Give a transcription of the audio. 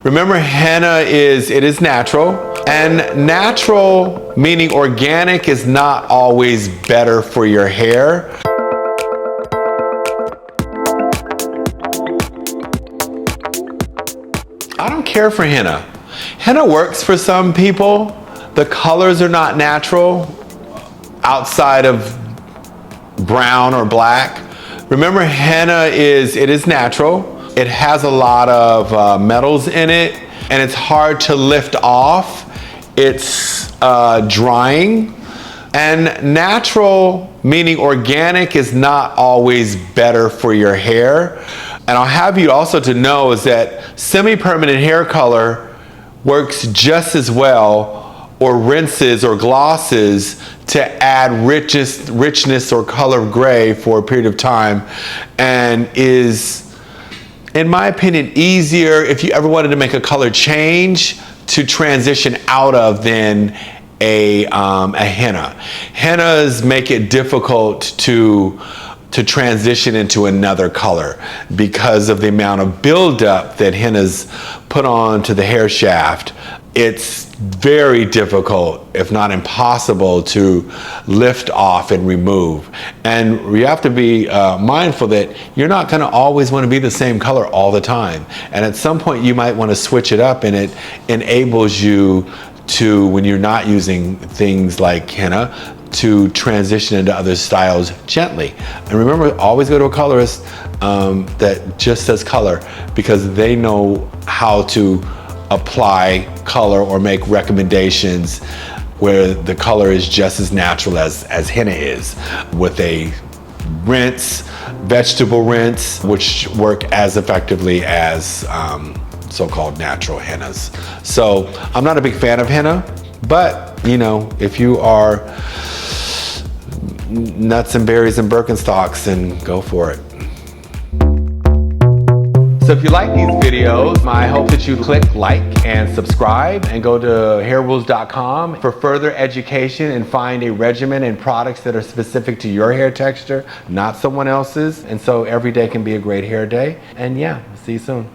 Remember, henna is natural, and natural, meaning organic, is not always better for your hair. I don't care for henna. Henna works for some people. The colors are not natural outside of brown or black. Remember, henna is natural. It has a lot of metals in it, and it's hard to lift off. It's drying. And natural, meaning organic, is not always better for your hair. And I'll have you also to know is that semi-permanent hair color works just as well, or rinses or glosses, to add richness or color gray for a period of time, and is, in my opinion, easier if you ever wanted to make a color change to transition out of than a henna. Hennas make it difficult to transition into another color because of the amount of buildup that hennas put onto the hair shaft. It's very difficult, if not impossible, to lift off and remove. And you have to be mindful that you're not going to always want to be the same color all the time. And at some point you might want to switch it up, and it enables you to, when you're not using things like henna, to transition into other styles gently. And remember, always go to a colorist that just says color, because they know how to apply color or make recommendations where the color is just as natural as henna is, with a rinse, vegetable rinse, which work as effectively as so-called natural hennas. So I'm not a big fan of henna, but you know, if you are nuts and berries and Birkenstocks, then go for it. So if you like these videos, I hope that you click like and subscribe, and go to hairrules.com for further education and find a regimen and products that are specific to your hair texture, not someone else's. And so every day can be a great hair day. And yeah, see you soon.